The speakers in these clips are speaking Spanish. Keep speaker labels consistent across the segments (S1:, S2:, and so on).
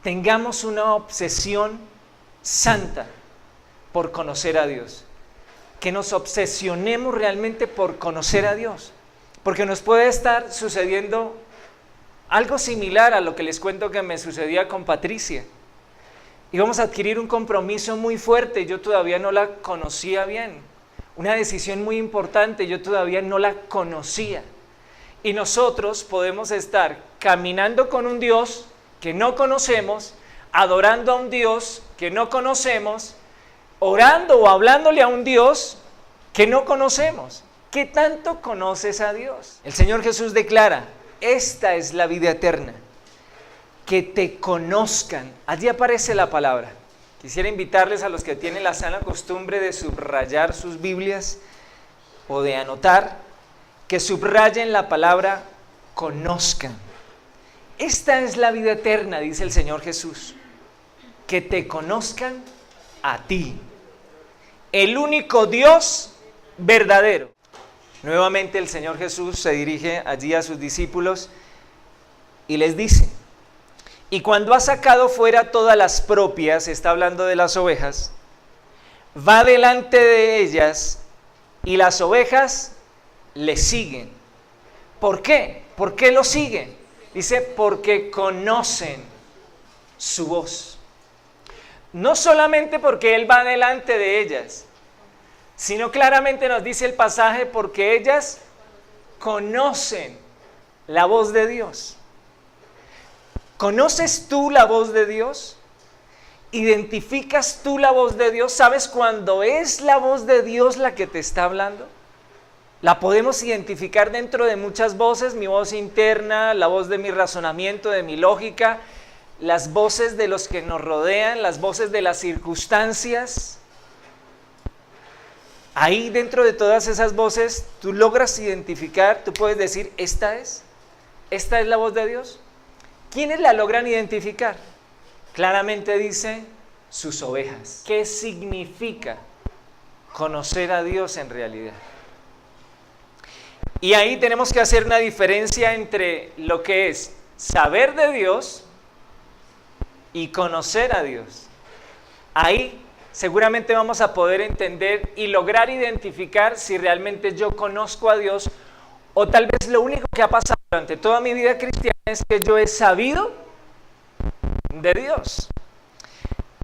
S1: tengamos una obsesión santa por conocer a Dios. Que nos obsesionemos realmente por conocer a Dios. Porque nos puede estar sucediendo algo similar a lo que les cuento que me sucedía con Patricia. Y vamos a adquirir un compromiso muy fuerte, yo todavía no la conocía bien. Una decisión muy importante, yo todavía no la conocía. Y nosotros podemos estar caminando con un Dios que no conocemos, adorando a un Dios que no conocemos, orando o hablándole a un Dios que no conocemos. ¿Qué tanto conoces a Dios? El Señor Jesús declara, esta es la vida eterna, que te conozcan. Allí aparece la palabra. Quisiera invitarles a los que tienen la sana costumbre de subrayar sus Biblias o de anotar, que subrayen la palabra conozcan. Esta es la vida eterna, dice el Señor Jesús, que te conozcan a ti, el único Dios verdadero. Nuevamente el Señor Jesús se dirige allí a sus discípulos y les dice, y cuando ha sacado fuera todas las propias, está hablando de las ovejas, va delante de ellas y las ovejas le siguen. ¿Por qué? ¿Por qué lo siguen? Dice, porque conocen su voz. No solamente porque Él va delante de ellas, sino claramente nos dice el pasaje, porque ellas conocen la voz de Dios. ¿Conoces tú la voz de Dios? ¿Identificas tú la voz de Dios? ¿Sabes cuándo es la voz de Dios la que te está hablando? La podemos identificar dentro de muchas voces, mi voz interna, la voz de mi razonamiento, de mi lógica, las voces de los que nos rodean, las voces de las circunstancias. Ahí dentro de todas esas voces, tú logras identificar, tú puedes decir, esta es la voz de Dios. ¿Quiénes la logran identificar? Claramente dice, sus ovejas. ¿Qué significa conocer a Dios en realidad? Y ahí tenemos que hacer una diferencia entre lo que es saber de Dios y conocer a Dios. Ahí seguramente vamos a poder entender y lograr identificar si realmente yo conozco a Dios, o tal vez lo único que ha pasado durante toda mi vida cristiana es que yo he sabido de Dios.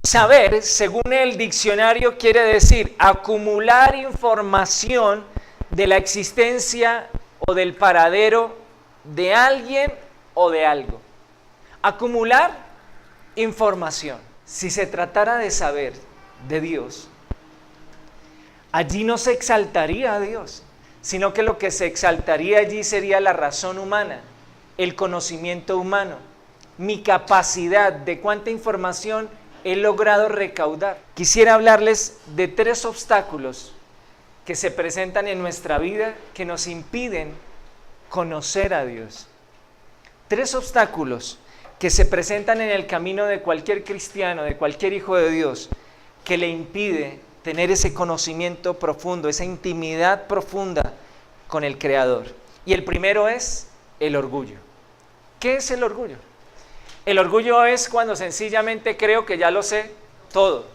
S1: Saber, según el diccionario, quiere decir acumular información de la existencia o del paradero de alguien o de algo. Acumular información. Si se tratara de saber de Dios, allí no se exaltaría a Dios, sino que lo que se exaltaría allí sería la razón humana, el conocimiento humano, mi capacidad de cuánta información he logrado recaudar. Quisiera hablarles de 3 obstáculos que se presentan en nuestra vida que nos impiden conocer a Dios. 3 obstáculos que se presentan en el camino de cualquier cristiano, de cualquier hijo de Dios, que le impide tener ese conocimiento profundo, esa intimidad profunda con el Creador. Y el primero es el orgullo. ¿Qué es el orgullo? El orgullo es cuando sencillamente creo que ya lo sé todo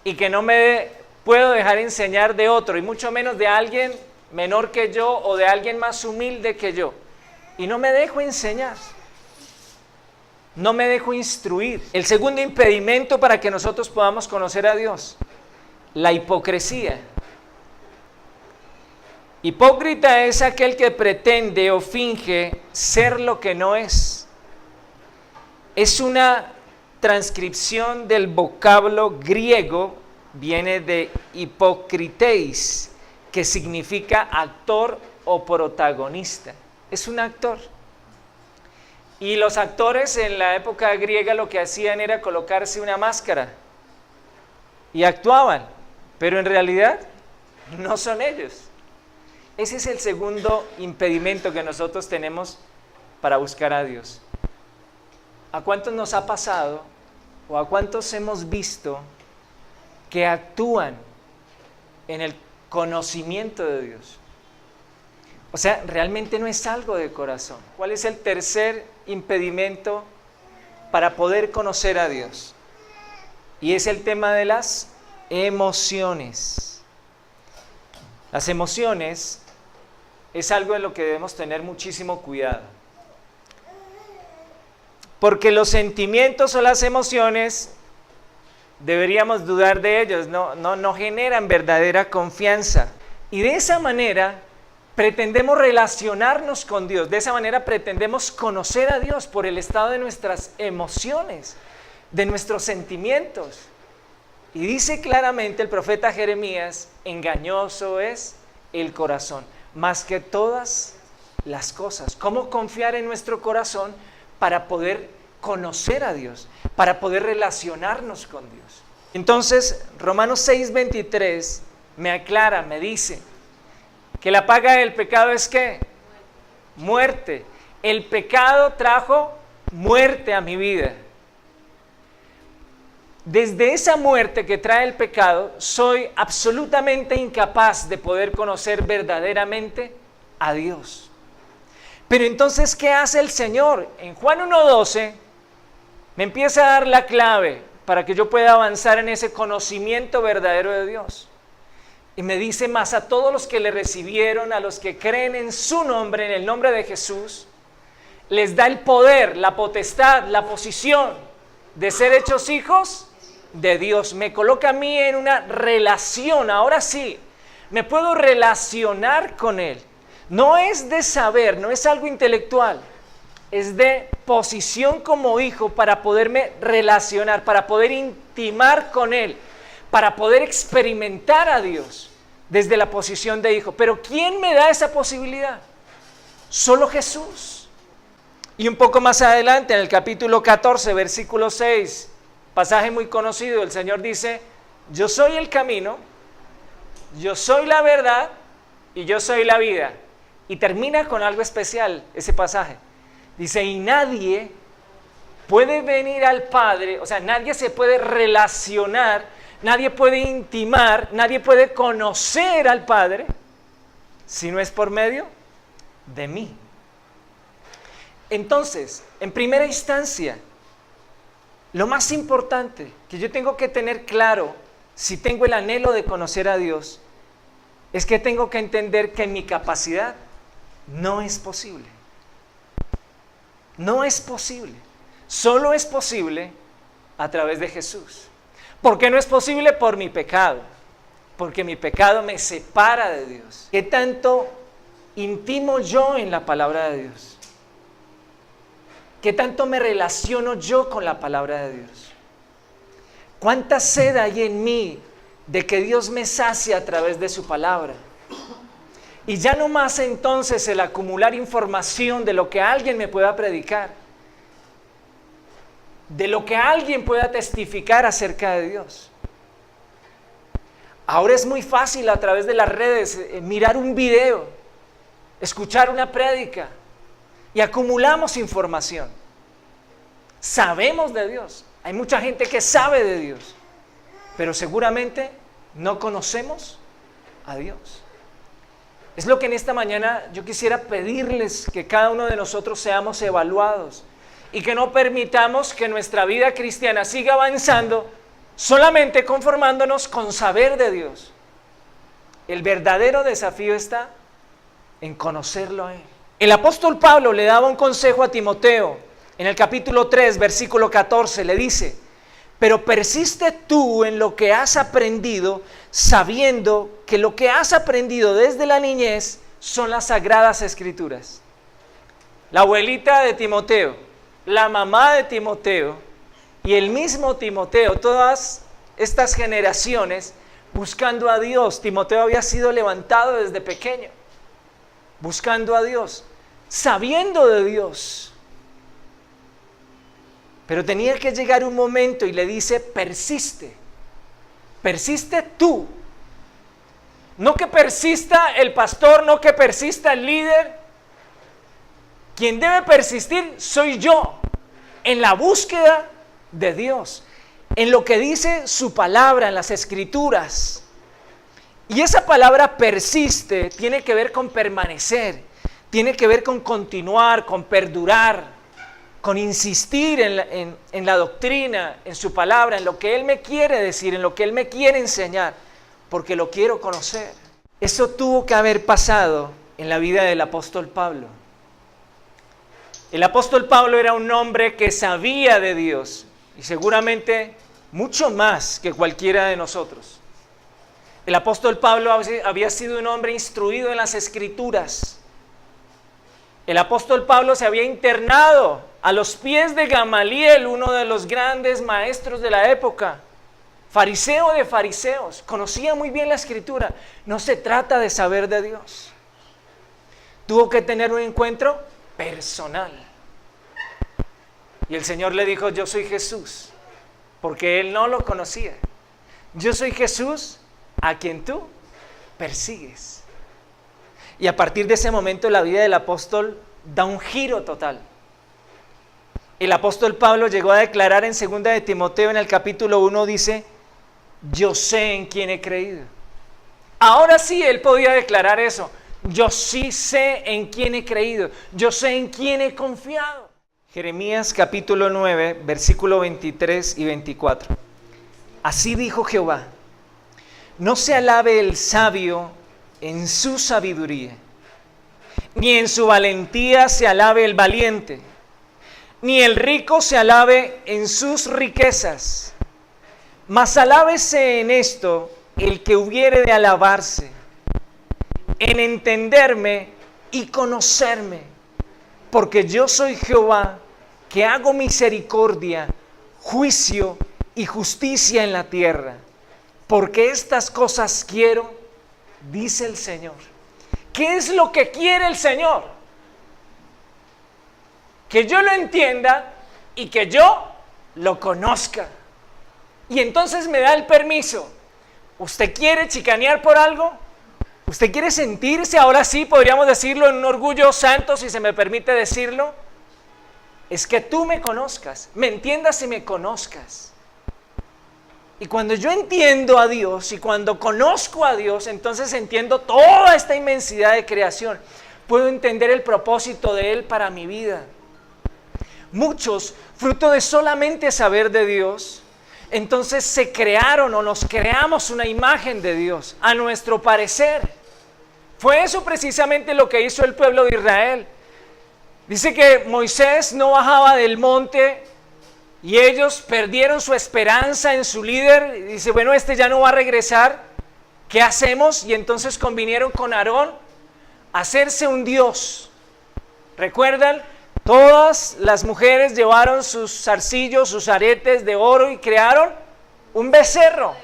S1: y que no me puedo dejar enseñar de otro, y mucho menos de alguien menor que yo o de alguien más humilde que yo. Y no me dejo enseñar. No me dejo instruir. El segundo impedimento para que nosotros podamos conocer a Dios, la hipocresía. Hipócrita es aquel que pretende o finge ser lo que no es. Es una transcripción del vocablo griego, viene de hipocriteis, que significa actor o protagonista. Es un actor. Y los actores en la época griega lo que hacían era colocarse una máscara y actuaban, pero en realidad no son ellos. Ese es el segundo impedimento que nosotros tenemos para buscar a Dios. ¿A cuántos nos ha pasado o a cuántos hemos visto que actúan en el conocimiento de Dios? O sea, realmente no es algo de corazón. ¿Cuál es el tercer impedimento para poder conocer a Dios. Y es el tema de las emociones. Las emociones es algo en lo que debemos tener muchísimo cuidado. Porque los sentimientos o las emociones, deberíamos dudar de ellos, no generan verdadera confianza. Y de esa manera pretendemos relacionarnos con Dios, de esa manera pretendemos conocer a Dios por el estado de nuestras emociones, de nuestros sentimientos. Y dice claramente el profeta Jeremías, engañoso es el corazón, más que todas las cosas. ¿Cómo confiar en nuestro corazón para poder conocer a Dios, para poder relacionarnos con Dios? Entonces, Romanos 6:23 me aclara, me dice que la paga del pecado es ¿qué? Muerte. El pecado trajo muerte a mi vida. Desde esa muerte que trae el pecado, soy absolutamente incapaz de poder conocer verdaderamente a Dios. Pero entonces, ¿qué hace el Señor? En Juan 1:12 me empieza a dar la clave para que yo pueda avanzar en ese conocimiento verdadero de Dios. Y me dice, más a todos los que le recibieron, a los que creen en su nombre, en el nombre de Jesús, les da el poder, la potestad, la posición de ser hechos hijos de Dios. Me coloca a mí en una relación, ahora sí, me puedo relacionar con Él. No es de saber, no es algo intelectual, es de posición como hijo para poderme relacionar, para poder intimar con Él, para poder experimentar a Dios desde la posición de hijo. Pero ¿quién me da esa posibilidad? Solo Jesús. Y un poco más adelante, en el capítulo 14, versículo 6, pasaje muy conocido, el Señor dice, yo soy el camino, yo soy la verdad y yo soy la vida. Y termina con algo especial ese pasaje. Dice, y nadie puede venir al Padre, o sea, nadie se puede relacionar, nadie puede intimar, nadie puede conocer al Padre si no es por medio de mí. Entonces, en primera instancia, lo más importante que yo tengo que tener claro, si tengo el anhelo de conocer a Dios, es que tengo que entender que en mi capacidad no es posible. No es posible. Solo es posible a través de Jesús. ¿Por qué no es posible? Por mi pecado. Porque mi pecado me separa de Dios. ¿Qué tanto intimo yo en la palabra de Dios? ¿Qué tanto me relaciono yo con la palabra de Dios? ¿Cuánta sed hay en mí de que Dios me sacie a través de su palabra? Y ya no más entonces el acumular información de lo que alguien me pueda predicar, de lo que alguien pueda testificar acerca de Dios. Ahora es muy fácil a través de las redes mirar un video, escuchar una prédica y acumulamos información. Sabemos de Dios. Hay mucha gente que sabe de Dios, pero seguramente no conocemos a Dios. Es lo que en esta mañana yo quisiera pedirles, que cada uno de nosotros seamos evaluados y que no permitamos que nuestra vida cristiana siga avanzando solamente conformándonos con saber de Dios. El verdadero desafío está en conocerlo a Él. El apóstol Pablo le daba un consejo a Timoteo en el capítulo 3, versículo 14, le dice, pero persiste tú en lo que has aprendido, sabiendo que lo que has aprendido desde la niñez son las sagradas escrituras. La abuelita de Timoteo, la mamá de Timoteo y el mismo Timoteo, todas estas generaciones buscando a Dios. Timoteo había sido levantado desde pequeño, buscando a Dios, sabiendo de Dios. Pero tenía que llegar un momento y le dice, persiste tú. No que persista el pastor, no que persista el líder. Quien debe persistir soy yo en la búsqueda de Dios, en lo que dice su palabra, en las escrituras. Y esa palabra persiste tiene que ver con permanecer, tiene que ver con continuar, con perdurar. con insistir en la doctrina, en su palabra, en lo que Él me quiere decir, en lo que Él me quiere enseñar, porque lo quiero conocer. Eso tuvo que haber pasado en la vida del apóstol Pablo. El apóstol Pablo era un hombre que sabía de Dios, y seguramente mucho más que cualquiera de nosotros. El apóstol Pablo había sido un hombre instruido en las Escrituras. El apóstol Pablo se había internado a los pies de Gamaliel, uno de los grandes maestros de la época, fariseo de fariseos, conocía muy bien la Escritura. No se trata de saber de Dios. Tuvo que tener un encuentro personal. Y el Señor le dijo: yo soy Jesús, porque él no lo conocía. Yo soy Jesús a quien tú persigues. Y a partir de ese momento la vida del apóstol da un giro total. El apóstol Pablo llegó a declarar en 2 de Timoteo, en el capítulo 1, dice: yo sé en quién he creído. Ahora sí él podía declarar eso. Yo sí sé en quién he creído. Yo sé en quién he confiado. Jeremías capítulo 9, versículo 23 y 24. Así dijo Jehová: no se alabe el sabio en su sabiduría, ni en su valentía se alabe el valiente, ni el rico se alabe en sus riquezas, mas alábese en esto el que hubiere de alabarse, en entenderme y conocerme, porque yo soy Jehová, que hago misericordia, juicio y justicia en la tierra, porque estas cosas quiero, dice el Señor. ¿Qué es lo que quiere el Señor? Que yo lo entienda y que yo lo conozca. Y entonces me da el permiso. ¿Usted quiere chicanear por algo? ¿Usted quiere sentirse, ahora sí podríamos decirlo, en un orgullo santo, si se me permite decirlo? Es que tú me conozcas, me entiendas y me conozcas. Y cuando yo entiendo a Dios y cuando conozco a Dios, entonces entiendo toda esta inmensidad de creación. Puedo entender el propósito de Él para mi vida. Muchos, fruto de solamente saber de Dios, entonces se crearon o nos creamos una imagen de Dios, a nuestro parecer. Fue eso precisamente lo que hizo el pueblo de Israel. Dice que Moisés no bajaba del monte y ellos perdieron su esperanza en su líder. Y dice: bueno, este ya no va a regresar, ¿qué hacemos? Y entonces convinieron con Aarón a hacerse un dios. ¿Recuerdan? Todas las mujeres llevaron sus zarcillos, sus aretes de oro y crearon un becerro.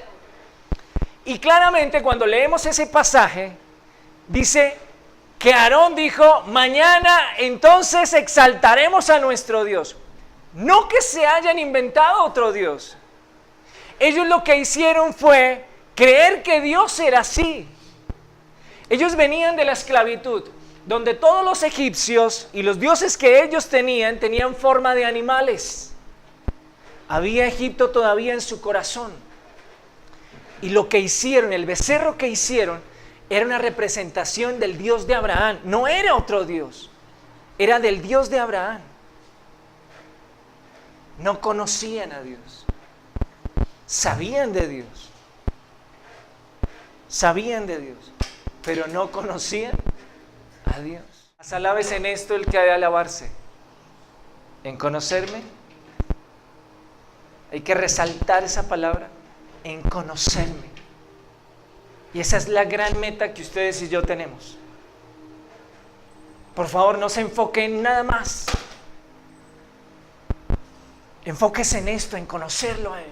S1: Y claramente cuando leemos ese pasaje, dice que Aarón dijo: mañana entonces exaltaremos a nuestro Dios. No que se hayan inventado otro Dios. Ellos lo que hicieron fue creer que Dios era así. Ellos venían de la esclavitud, donde todos los egipcios y los dioses que ellos tenían forma de animales. Había Egipto todavía en su corazón. Y lo que hicieron, el becerro que hicieron, era una representación del Dios de Abraham. No era otro Dios, era del Dios de Abraham. No conocían a Dios. Sabían de Dios. Sabían de Dios, pero no conocían a Dios. Alabes en esto el que ha de alabarse, en conocerme. Hay que resaltar esa palabra, en conocerme. Y esa es la gran meta que ustedes y yo tenemos. Por favor, no se enfoque en nada más. Enfóquese en esto, en conocerlo a Él.